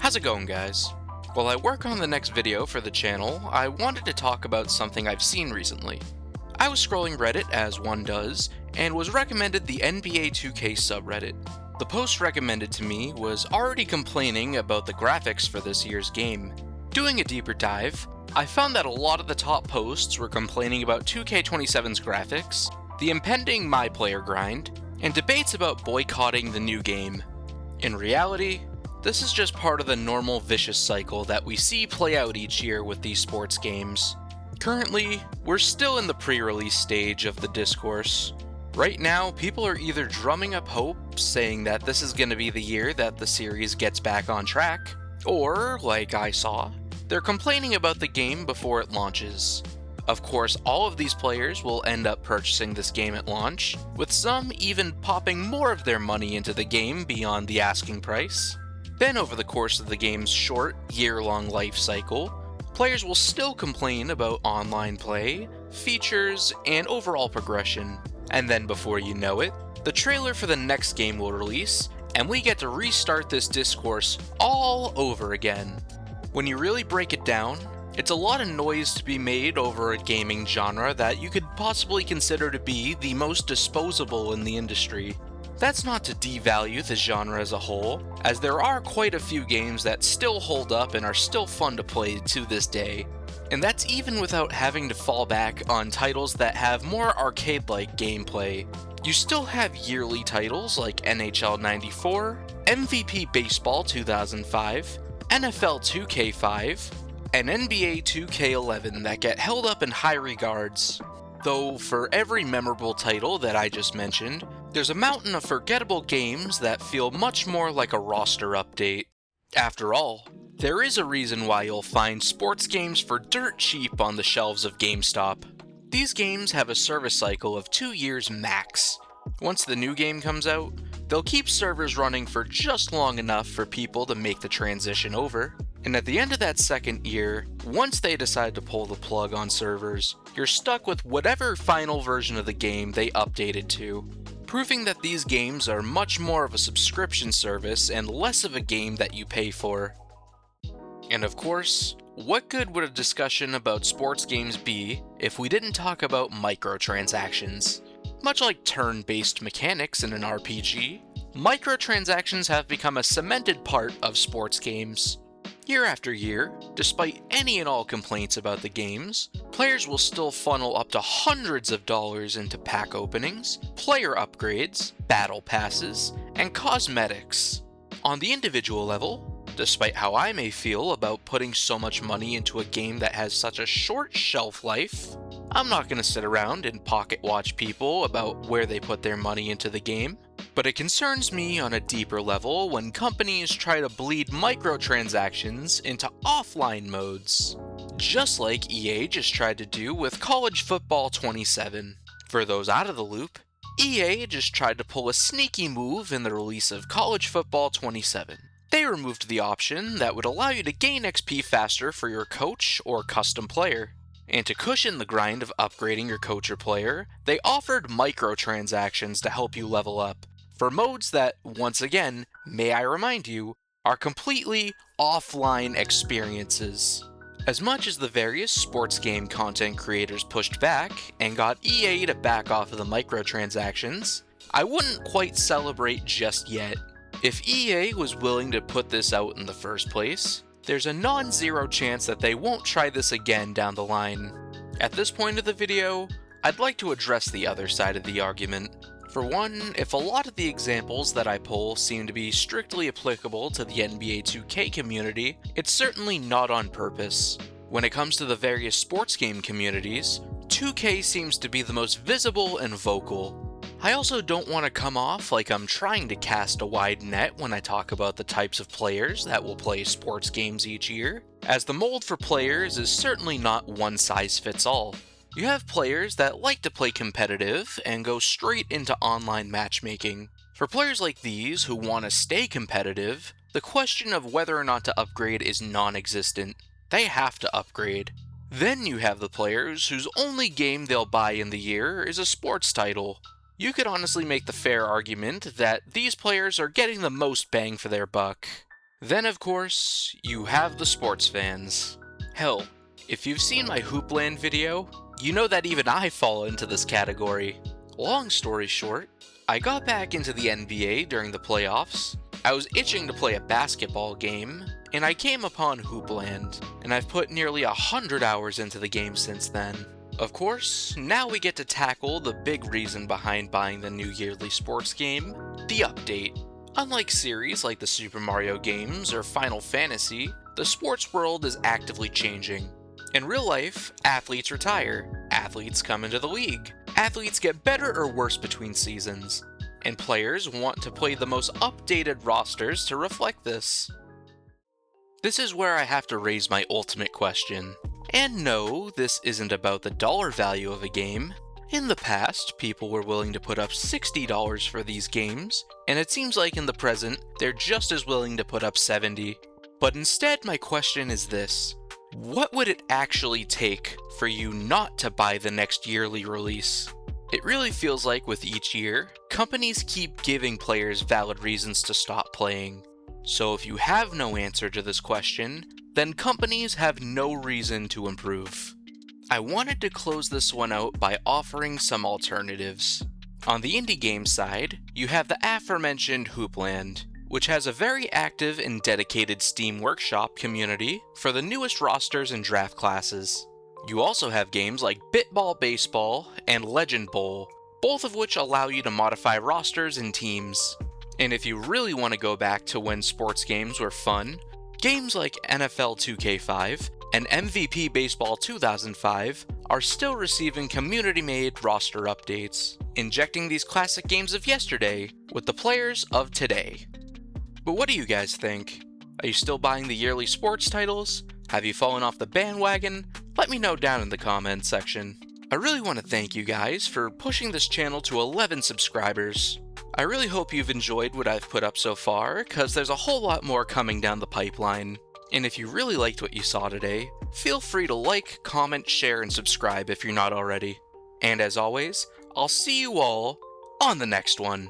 How's it going, guys? While I work on the next video for the channel, I wanted to talk about something I've seen recently. I was scrolling Reddit as one does, and was recommended the NBA 2K subreddit. The post recommended to me was already complaining about the graphics for this year's game. Doing a deeper dive, I found that a lot of the top posts were complaining about 2K27's graphics, the impending My Player grind, and debates about boycotting the new game. In reality, this is just part of the normal vicious cycle that we see play out each year with these sports games. Currently, we're still in the pre-release stage of the discourse. Right now, people are either drumming up hope, saying that this is going to be the year that the series gets back on track, or, like I saw, they're complaining about the game before it launches. Of course, all of these players will end up purchasing this game at launch, with some even popping more of their money into the game beyond the asking price. Then over the course of the game's short, year-long life cycle, players will still complain about online play, features, and overall progression. And then before you know it, the trailer for the next game will release, and we get to restart this discourse all over again. When you really break it down, it's a lot of noise to be made over a gaming genre that you could possibly consider to be the most disposable in the industry. That's not to devalue the genre as a whole, as there are quite a few games that still hold up and are still fun to play to this day. And that's even without having to fall back on titles that have more arcade-like gameplay. You still have yearly titles like NHL 94, MVP Baseball 2005, NFL 2K5, and NBA 2K11 that get held up in high regards. Though for every memorable title that I just mentioned, there's a mountain of forgettable games that feel much more like a roster update. After all, there is a reason why you'll find sports games for dirt cheap on the shelves of GameStop. These games have a service cycle of 2 years max. Once the new game comes out, they'll keep servers running for just long enough for people to make the transition over. And at the end of that second year, once they decide to pull the plug on servers, you're stuck with whatever final version of the game they updated to, proving that these games are much more of a subscription service and less of a game that you pay for. And of course, what good would a discussion about sports games be if we didn't talk about microtransactions? Much like turn-based mechanics in an RPG, microtransactions have become a cemented part of sports games. Year after year, despite any and all complaints about the games, players will still funnel up to hundreds of dollars into pack openings, player upgrades, battle passes, and cosmetics. On the individual level, despite how I may feel about putting so much money into a game that has such a short shelf life, I'm not going to sit around and pocket watch people about where they put their money into the game. But it concerns me on a deeper level when companies try to bleed microtransactions into offline modes, just like EA just tried to do with College Football 27. For those out of the loop, EA just tried to pull a sneaky move in the release of College Football 27. They removed the option that would allow you to gain XP faster for your coach or custom player. And to cushion the grind of upgrading your coach or player, they offered microtransactions to help you level up, for modes that, once again, may I remind you, are completely offline experiences. As much as the various sports game content creators pushed back and got EA to back off of the microtransactions, I wouldn't quite celebrate just yet. If EA was willing to put this out in the first place, there's a non-zero chance that they won't try this again down the line. At this point of the video, I'd like to address the other side of the argument. For one, if a lot of the examples that I pull seem to be strictly applicable to the NBA 2K community, it's certainly not on purpose. When it comes to the various sports game communities, 2K seems to be the most visible and vocal. I also don't want to come off like I'm trying to cast a wide net when I talk about the types of players that will play sports games each year, as the mold for players is certainly not one size fits all. You have players that like to play competitive and go straight into online matchmaking. For players like these who want to stay competitive, the question of whether or not to upgrade is non-existent. They have to upgrade. Then you have the players whose only game they'll buy in the year is a sports title. You could honestly make the fair argument that these players are getting the most bang for their buck. Then, of course, you have the sports fans. Hell, if you've seen my Hoopland video, you know that even I fall into this category. Long story short, I got back into the NBA during the playoffs. I was itching to play a basketball game, and I came upon Hoopland, and I've put nearly 100 hours into the game since then. Of course, now we get to tackle the big reason behind buying the new yearly sports game, the update. Unlike series like the Super Mario games or Final Fantasy, the sports world is actively changing. In real life, athletes retire, athletes come into the league, athletes get better or worse between seasons, and players want to play the most updated rosters to reflect this. This is where I have to raise my ultimate question. And no, this isn't about the dollar value of a game. In the past, people were willing to put up $60 for these games, and it seems like in the present, they're just as willing to put up $70. But instead, my question is this: what would it actually take for you not to buy the next yearly release? It really feels like with each year, companies keep giving players valid reasons to stop playing. So if you have no answer to this question, then companies have no reason to improve. I wanted to close this one out by offering some alternatives. On the indie game side, you have the aforementioned Hoopland, which has a very active and dedicated Steam Workshop community for the newest rosters and draft classes. You also have games like Bitball Baseball and Legend Bowl, both of which allow you to modify rosters and teams. And if you really want to go back to when sports games were fun, games like NFL 2K5 and MVP Baseball 2005 are still receiving community-made roster updates, injecting these classic games of yesterday with the players of today. But what do you guys think? Are you still buying the yearly sports titles? Have you fallen off the bandwagon? Let me know down in the comments section. I really want to thank you guys for pushing this channel to 11 subscribers. I really hope you've enjoyed what I've put up so far, cause there's a whole lot more coming down the pipeline. And if you really liked what you saw today, feel free to like, comment, share, and subscribe if you're not already. And as always, I'll see you all on the next one.